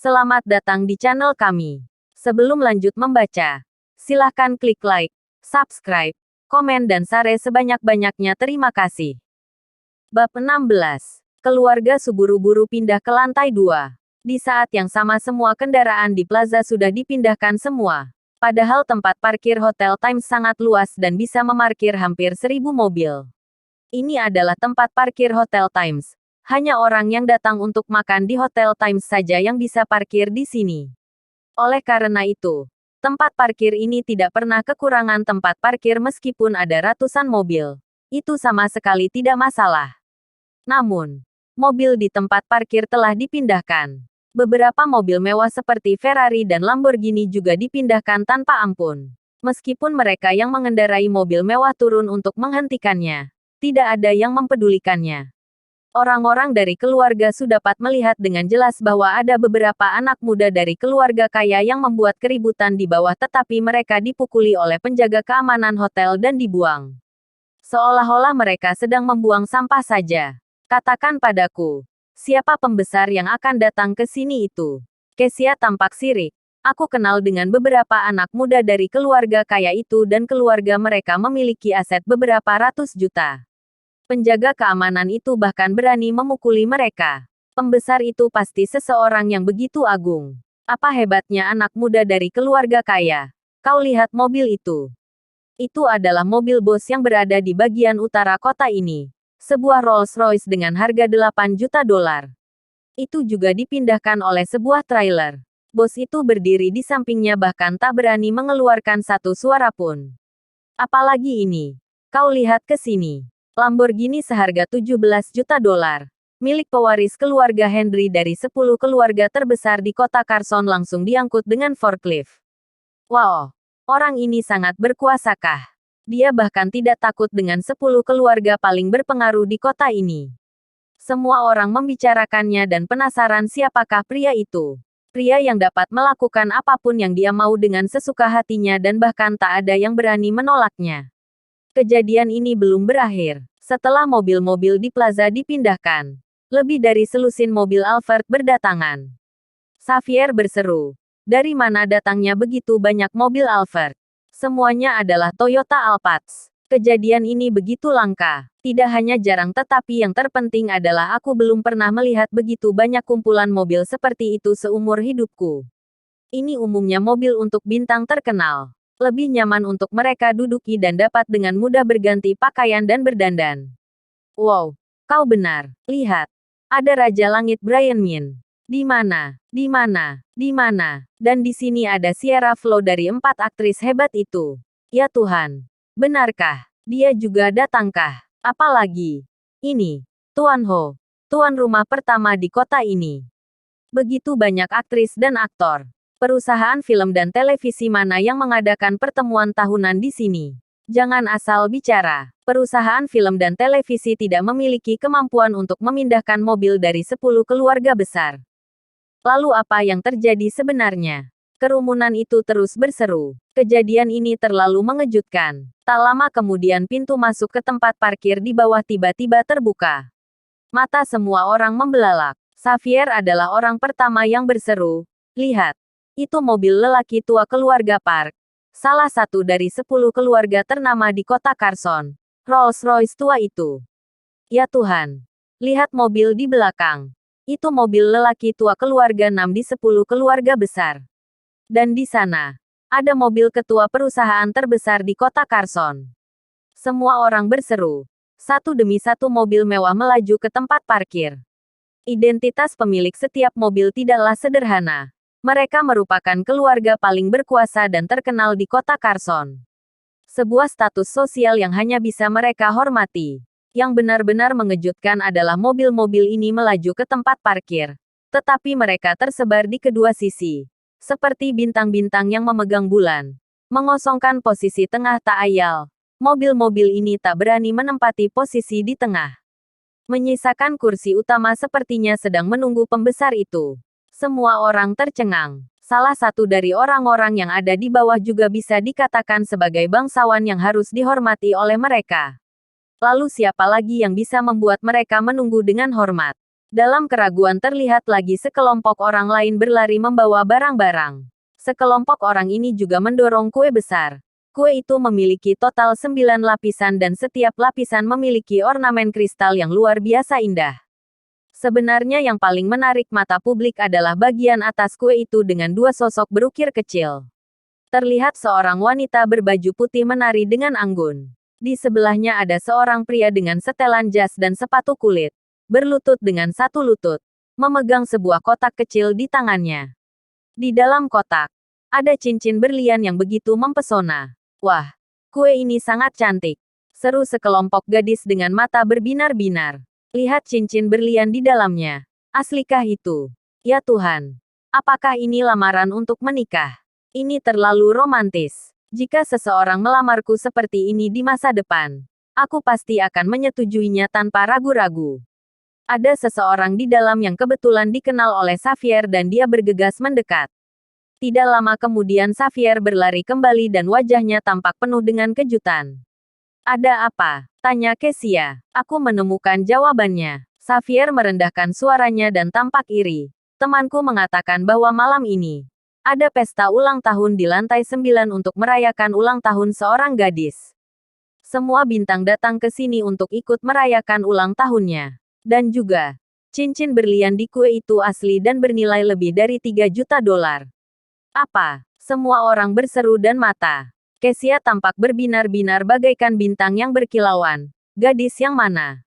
Selamat datang di channel kami. Sebelum lanjut membaca, silahkan klik like, subscribe, komen dan share sebanyak-banyaknya. Terima kasih. Bab 16. Keluarga Suburu-buru pindah ke lantai 2. Di saat yang sama semua kendaraan di plaza sudah dipindahkan semua. Padahal tempat parkir Hotel Times sangat luas dan bisa memarkir hampir 1000 mobil. Ini adalah tempat parkir Hotel Times. Hanya orang yang datang untuk makan di Hotel Times saja yang bisa parkir di sini. Oleh karena itu, tempat parkir ini tidak pernah kekurangan tempat parkir meskipun ada ratusan mobil. Itu sama sekali tidak masalah. Namun, mobil di tempat parkir telah dipindahkan. Beberapa mobil mewah seperti Ferrari dan Lamborghini juga dipindahkan tanpa ampun. Meskipun mereka yang mengendarai mobil mewah turun untuk menghentikannya, tidak ada yang mempedulikannya. Orang-orang dari keluarga Su dapat melihat dengan jelas bahwa ada beberapa anak muda dari keluarga kaya yang membuat keributan di bawah tetapi mereka dipukuli oleh penjaga keamanan hotel dan dibuang. Seolah-olah mereka sedang membuang sampah saja. Katakan padaku, siapa pembesar yang akan datang ke sini itu? Kesia tampak sirik. Aku kenal dengan beberapa anak muda dari keluarga kaya itu dan keluarga mereka memiliki aset beberapa ratus juta. Penjaga keamanan itu bahkan berani memukuli mereka. Pembesar itu pasti seseorang yang begitu agung. Apa hebatnya anak muda dari keluarga kaya? Kau lihat mobil itu? Itu adalah mobil bos yang berada di bagian utara kota ini. Sebuah Rolls-Royce dengan harga 8 juta dolar. Itu juga dipindahkan oleh sebuah trailer. Bos itu berdiri di sampingnya bahkan tak berani mengeluarkan satu suara pun. Apalagi ini? Kau lihat ke sini. Lamborghini seharga 17 juta dolar. Milik pewaris keluarga Henry dari 10 keluarga terbesar di kota Carson langsung diangkut dengan forklift. Wow, orang ini sangat berkuasakah? Dia bahkan tidak takut dengan 10 keluarga paling berpengaruh di kota ini. Semua orang membicarakannya dan penasaran siapakah pria itu. Pria yang dapat melakukan apapun yang dia mau dengan sesuka hatinya dan bahkan tak ada yang berani menolaknya. Kejadian ini belum berakhir. Setelah mobil-mobil di plaza dipindahkan, lebih dari selusin mobil Alphard berdatangan. Xavier berseru, dari mana datangnya begitu banyak mobil Alphard? Semuanya adalah Toyota Alphard. Kejadian ini begitu langka. Tidak hanya jarang tetapi yang terpenting adalah aku belum pernah melihat begitu banyak kumpulan mobil seperti itu seumur hidupku. Ini umumnya mobil untuk bintang terkenal. Lebih nyaman untuk mereka duduki dan dapat dengan mudah berganti pakaian dan berdandan. Wow, kau benar. Lihat. Ada Raja Langit Brian Min. Di mana? Di mana? Di mana? Dan di sini ada Sierra Flo dari 4 aktris hebat itu. Ya Tuhan. Benarkah? Dia juga datangkah? Apalagi? Ini. Tuan Ho. Tuan rumah pertama di kota ini. Begitu banyak aktris dan aktor. Perusahaan film dan televisi mana yang mengadakan pertemuan tahunan di sini? Jangan asal bicara. Perusahaan film dan televisi tidak memiliki kemampuan untuk memindahkan mobil dari 10 keluarga besar. Lalu apa yang terjadi sebenarnya? Kerumunan itu terus berseru. Kejadian ini terlalu mengejutkan. Tak lama kemudian pintu masuk ke tempat parkir di bawah tiba-tiba terbuka. Mata semua orang membelalak. Xavier adalah orang pertama yang berseru, "Lihat. Itu mobil lelaki tua keluarga Park. Salah satu dari 10 keluarga ternama di kota Carson. Rolls-Royce tua itu. Ya Tuhan. Lihat mobil di belakang. Itu mobil lelaki tua keluarga 6 di 10 keluarga besar. Dan di sana, ada mobil ketua perusahaan terbesar di kota Carson." Semua orang berseru. Satu demi satu mobil mewah melaju ke tempat parkir. Identitas pemilik setiap mobil tidaklah sederhana. Mereka merupakan keluarga paling berkuasa dan terkenal di kota Carson. Sebuah status sosial yang hanya bisa mereka hormati. Yang benar-benar mengejutkan adalah mobil-mobil ini melaju ke tempat parkir. Tetapi mereka tersebar di kedua sisi. Seperti bintang-bintang yang memegang bulan. Mengosongkan posisi tengah tak ayal. Mobil-mobil ini tak berani menempati posisi di tengah. Menyisakan kursi utama sepertinya sedang menunggu pembesar itu. Semua orang tercengang. Salah satu dari orang-orang yang ada di bawah juga bisa dikatakan sebagai bangsawan yang harus dihormati oleh mereka. Lalu siapa lagi yang bisa membuat mereka menunggu dengan hormat? Dalam keraguan terlihat lagi sekelompok orang lain berlari membawa barang-barang. Sekelompok orang ini juga mendorong kue besar. Kue itu memiliki total 9 lapisan dan setiap lapisan memiliki ornamen kristal yang luar biasa indah. Sebenarnya yang paling menarik mata publik adalah bagian atas kue itu dengan dua sosok berukir kecil. Terlihat seorang wanita berbaju putih menari dengan anggun. Di sebelahnya ada seorang pria dengan setelan jas dan sepatu kulit. Berlutut dengan satu lutut. Memegang sebuah kotak kecil di tangannya. Di dalam kotak, ada cincin berlian yang begitu mempesona. Wah, kue ini sangat cantik. Seru sekelompok gadis dengan mata berbinar-binar. Lihat cincin berlian di dalamnya. Aslikah itu? Ya Tuhan. Apakah ini lamaran untuk menikah? Ini terlalu romantis. Jika seseorang melamarku seperti ini di masa depan, aku pasti akan menyetujuinya tanpa ragu-ragu. Ada seseorang di dalam yang kebetulan dikenal oleh Xavier dan dia bergegas mendekat. Tidak lama kemudian Xavier berlari kembali dan wajahnya tampak penuh dengan kejutan. Ada apa? Tanya Kezia. Aku menemukan jawabannya. Xavier merendahkan suaranya dan tampak iri. Temanku mengatakan bahwa malam ini ada pesta ulang tahun di lantai 9 untuk merayakan ulang tahun seorang gadis. Semua bintang datang ke sini untuk ikut merayakan ulang tahunnya. Dan juga, cincin berlian di kue itu asli dan bernilai lebih dari 3 juta dolar. Apa? Semua orang berseru dan mata Kezia tampak berbinar-binar bagaikan bintang yang berkilauan. Gadis yang mana?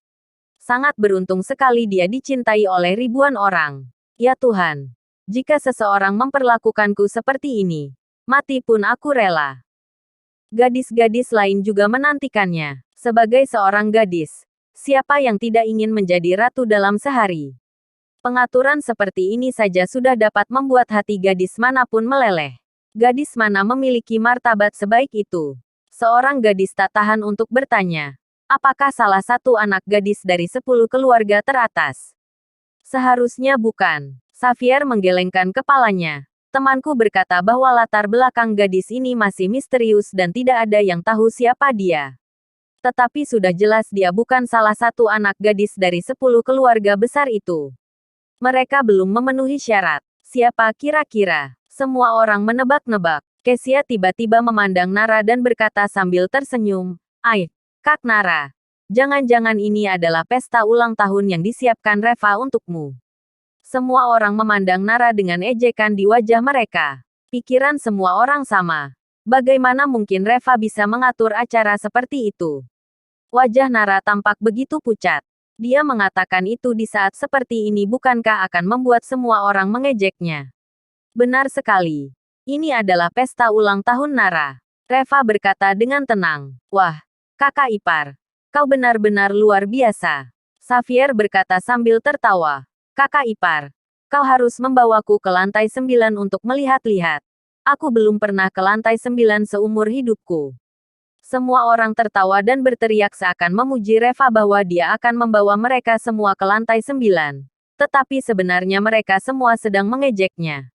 Sangat beruntung sekali dia dicintai oleh ribuan orang. Ya Tuhan. Jika seseorang memperlakukanku seperti ini, mati pun aku rela. Gadis-gadis lain juga menantikannya. Sebagai seorang gadis, siapa yang tidak ingin menjadi ratu dalam sehari? Pengaturan seperti ini saja sudah dapat membuat hati gadis manapun meleleh. Gadis mana memiliki martabat sebaik itu? Seorang gadis tak tahan untuk bertanya. Apakah salah satu anak gadis dari 10 keluarga teratas? Seharusnya bukan. Xavier menggelengkan kepalanya. Temanku berkata bahwa latar belakang gadis ini masih misterius dan tidak ada yang tahu siapa dia. Tetapi sudah jelas dia bukan salah satu anak gadis dari 10 keluarga besar itu. Mereka belum memenuhi syarat. Siapa kira-kira? Semua orang menebak-nebak. Kezia tiba-tiba memandang Nara dan berkata sambil tersenyum, Kak Nara. Jangan-jangan ini adalah pesta ulang tahun yang disiapkan Reva untukmu. Semua orang memandang Nara dengan ejekan di wajah mereka. Pikiran semua orang sama. Bagaimana mungkin Reva bisa mengatur acara seperti itu? Wajah Nara tampak begitu pucat. Dia mengatakan itu di saat seperti ini bukankah akan membuat semua orang mengejeknya? Benar sekali. Ini adalah pesta ulang tahun Nara. Reva berkata dengan tenang. Wah, kakak ipar. Kau benar-benar luar biasa. Xavier berkata sambil tertawa. Kakak ipar. Kau harus membawaku ke lantai 9 untuk melihat-lihat. Aku belum pernah ke lantai 9 seumur hidupku. Semua orang tertawa dan berteriak seakan memuji Reva bahwa dia akan membawa mereka semua ke lantai 9. Tetapi sebenarnya mereka semua sedang mengejeknya.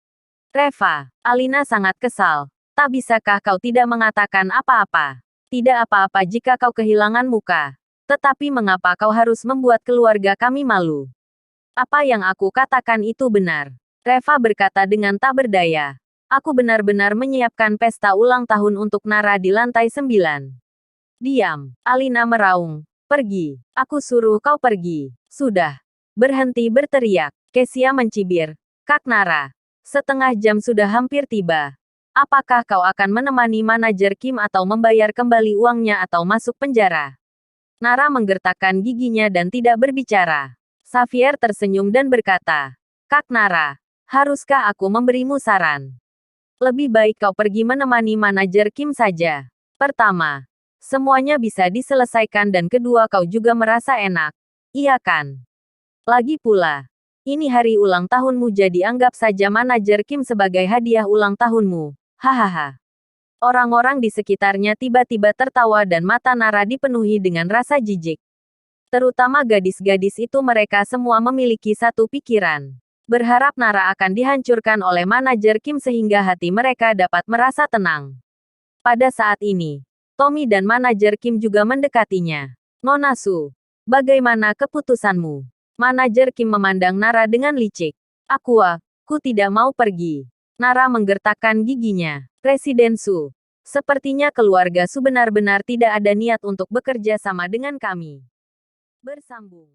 Reva, Alina sangat kesal. Tak bisakah kau tidak mengatakan apa-apa? Tidak apa-apa jika kau kehilangan muka. Tetapi mengapa kau harus membuat keluarga kami malu? Apa yang aku katakan itu benar. Reva berkata dengan tak berdaya. Aku benar-benar menyiapkan pesta ulang tahun untuk Nara di lantai 9. Diam. Alina meraung. Pergi. Aku suruh kau pergi. Sudah. Berhenti berteriak. Kezia mencibir. Kak Nara. Setengah jam sudah hampir tiba. Apakah kau akan menemani manajer Kim atau membayar kembali uangnya atau masuk penjara? Nara menggertakkan giginya dan tidak berbicara. Xavier tersenyum dan berkata. Kak Nara. Haruskah aku memberimu saran? Lebih baik kau pergi menemani manajer Kim saja. Pertama, semuanya bisa diselesaikan dan kedua kau juga merasa enak. Iya kan? Lagi pula, ini hari ulang tahunmu jadi anggap saja manajer Kim sebagai hadiah ulang tahunmu. Hahaha. Orang-orang di sekitarnya tiba-tiba tertawa dan mata Nara dipenuhi dengan rasa jijik. Terutama gadis-gadis itu mereka semua memiliki satu pikiran. Berharap Nara akan dihancurkan oleh manajer Kim sehingga hati mereka dapat merasa tenang. Pada saat ini, Tommy dan manajer Kim juga mendekatinya. Nona Su, bagaimana keputusanmu? Manajer Kim memandang Nara dengan licik. Aku tidak mau pergi. Nara menggertakkan giginya. Presiden Su. Sepertinya keluarga Su benar-benar tidak ada niat untuk bekerja sama dengan kami. Bersambung.